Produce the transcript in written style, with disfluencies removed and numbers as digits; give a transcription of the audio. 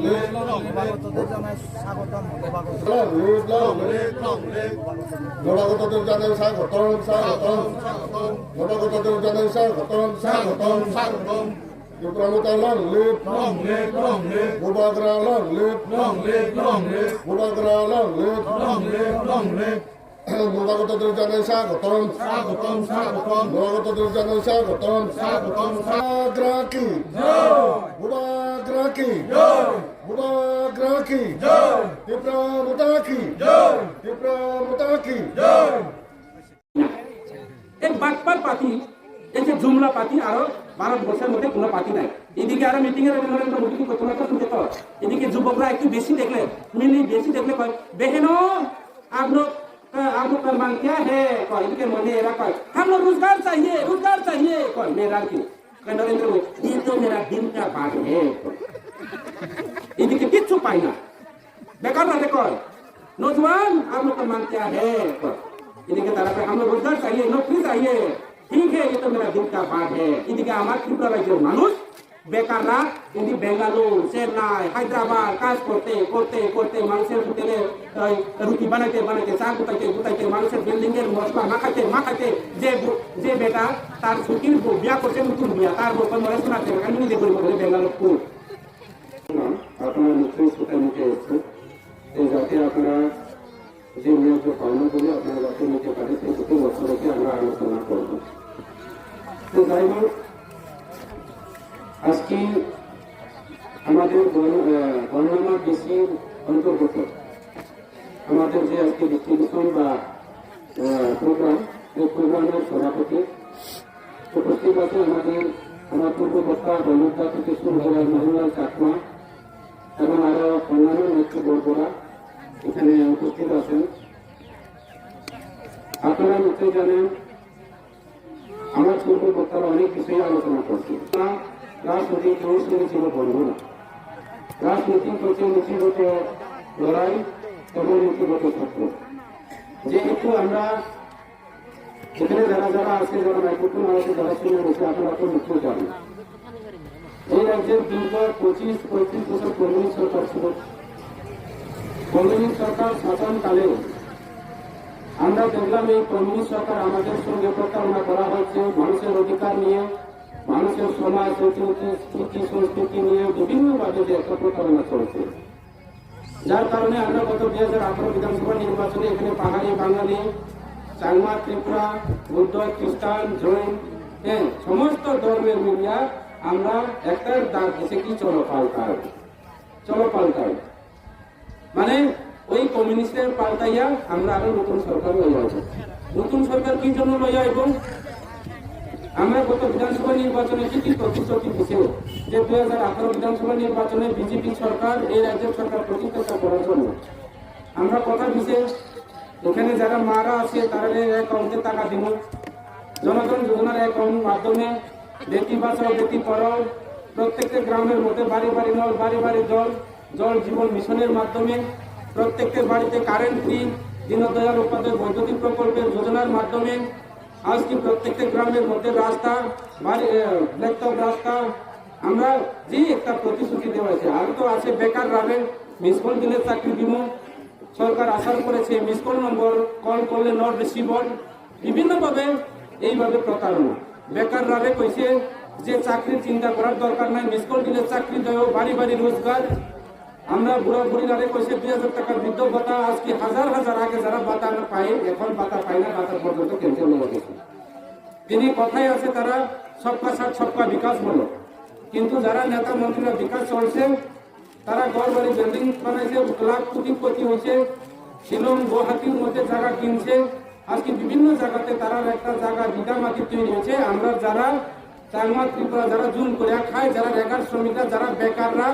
নবাগতদের জানাই স্বাগতম। নবাগতদের জানাই স্বাগতম স্বাগতম নবাগতদের জানাই স্বাগতম স্বাগতম স্বাগতম Yupramuta long live, Bubagra long live, Bubagra long live, Nobagotদের জানাই স্বাগতম স্বাগতম স্বাগতম নবাগতদের জানাই স্বাগতম স্বাগতম Bubagra কি Bubagra কি Bubagra কি Yupramuta কি Yupramuta কি এক বাটপার পার্টি এই যে জুমলা পার্টি আরো ভারতবর্ষের মধ্যে কোনো পার্টি নাই। এদিকে আরো মিটিং এর মিটিং করতে না শুনতে তো এদিকে যুবকরা একটু বেশি দেখলে বেশি দেখলে কয় বেহেনো आप लोग का मांग क्या है कौन इनके मन एरा कौन हम लोग रोजगार चाहिए कौन मेरा की नरेंद्र मोदी ये तो मेरा दिल का बात है इनके किच्छु पाई ना बेकार रहते कौन नौजवान आप लोग का मांग क्या है कौन इनके तरफ पे हम लोग रोजगार चाहिए नौकरी चाहिए ठीक है ये तो मेरा दिल का बात है इनके हमारे त्रिपुरा राज्य मानुष বেকাররা কিন্তু বেঙ্গালুর চেন্নাই হায়দ্রাবাদ কাজ করতে করতে করতে মানুষের হোটেলে রুটি বানাইতে বানাইতে চা গুতাইতে মানুষের বিল্ডিং এর মশলা মাখাইতে যে বেটা তার ছুটির বিয়া করছে নতুন বিয়া তার বলতে মনে শোনাতে আমি নিজে করি বলে বেঙ্গালুর পুর আপনারা নিশ্চয়ই সুখে মুখে এসছে এই যাতে আপনারা যে নিয়োগ পাওনাগুলো আপনারা যাতে নিতে পারে সেই দুটো বছরকে আমরা আলোচনা করব। তো যাই হোক আজকে আমাদের গণনা বেশির অন্তর্গত আমাদের যে আজকে ডিস্ট্রিবিউশন বা প্রোগ্রাম এই প্রোগ্রামের সভাপতি উপস্থিত আছে আমার পূর্ববর্তী বন্ধুতা থেকে শুরু হয়ে মহিলার চাকমা এবং আরো অন্যান্য নেতৃবর্গরা এখানে উপস্থিত আছেন। আপনারা নিশ্চয়ই জানেন আমার পূর্ববর্তারা অনেক বিষয়ে আলোচনা করছি। রাজনৈতিক অনুষ্ঠানে ছিল বন্ধ না, রাজনৈতিক হচ্ছে নীতিগত লড়াই এবং নীতিগত সত্য। যেহেতু আমরা এখানে যারা আছে যারা মাইক্রোফোন আছে যারা শুনে বসে আপনারা তো নিশ্চয় জানেন এই রাজ্যের দীর্ঘ 25-35 বছর কমিউনিস্ট সরকার ছিল। কমিউনিস্ট সরকার শাসনকালে আমরা দেখলাম এই কমিউনিস্ট সরকার আমাদের সঙ্গে প্রতারণা করা হচ্ছে মানুষের অধিকার নিয়ে, মানুষের সমাজ স্মৃতি সংস্কৃতি নিয়ে বিভিন্নভাবে যে একটা প্রতারণা চলছে, যার কারণে আমরা গত 2018 বিধানসভা নির্বাচনে এখানে পাহাড়ি বাঙালি চাংমা ত্রিপুরা বৌদ্ধ খ্রিস্টান জৈন সমস্ত ধর্মের মিলিয়া আমরা একটা ডাক দিছে কি চলো পাল্টাই মানে ওই কমিউনিস্টের পাল্টাইয়া আমরা আরো নতুন সরকার লইয়া আসবো। নতুন সরকার কি জন্য লইয়া এবং আমরা গত বিধানসভা নির্বাচনে কি প্রতিশ্রুতি দিছে যে 2018 বিধানসভা নির্বাচনে বিজেপি সরকার এই রাজ্যের সরকার প্রতিষ্ঠা করার জন্য আমরা কথা দিছে এখানে যারা মারা আছে তারা অ্যাকাউন্টে টাকা দিব, জনগণ যোজনার অ্যাকাউন্ট মাধ্যমে বেটি বাঁচাও বেটি পড়াও, প্রত্যেকটা গ্রামের মধ্যে বাড়ি বাড়ি নল বাড়ি বাড়ি জল জীবন মিশনের মাধ্যমে প্রত্যেকটা বাড়িতে কারেন্ট ফ্রি, দীনদয়াল উপাধ্যায় বৈদ্যুতিক প্রকল্পের যোজনার মাধ্যমে আজকে প্রত্যেকটা গ্রামের মধ্যে রাস্তা ব্ল্যাকটপ রাস্তা আমরা যে একটা প্রতিশ্রুতি দেওয়া হয়েছে। আর তো আছে বেকার রাবে মিস কল দিলে চাকরি দিব, সরকার আশা করেছে মিস কল নম্বর কল করলে নট রিসিভড, বিভিন্নভাবে এইভাবে প্রতারণা। বেকার রাবে কইছে যে চাকরির চিন্তা করার দরকার নাই, মিস কল দিলে চাকরি দেওয়া বাড়ি বাড়ি রোজগার। আমরা বুড়া বুড়িরারে কইছে 2000 টাকার বৃদ্ধ ভাতা, আজকে হাজার আগে যারা ভাতা পায় এখন ভাতা পায় না, ভাতা পর্যন্ত ক্যান্সেল হয়ে গেছে। তিনি কথাই আছে তারা সবকা সাথ সবকা বিকাশ বলো, কিন্তু যারা নেতা মন্ত্রীরা বিকাশ চলছে তারা ঘর বাড়ি বিল্ডিং বানাইছে, লাখ কোটি হয়েছে, শিলং গুয়াহাটির মধ্যে জায়গা কিনছে, আজকে বিভিন্ন জায়গাতে তারা একটা জায়গা বিঘা মাটি তৈরি হয়েছে। আমরা যারা চাংমা ত্রিপুরা যারা জুম করে খায়, যারা রেগার শ্রমিকরা যারা বেকাররা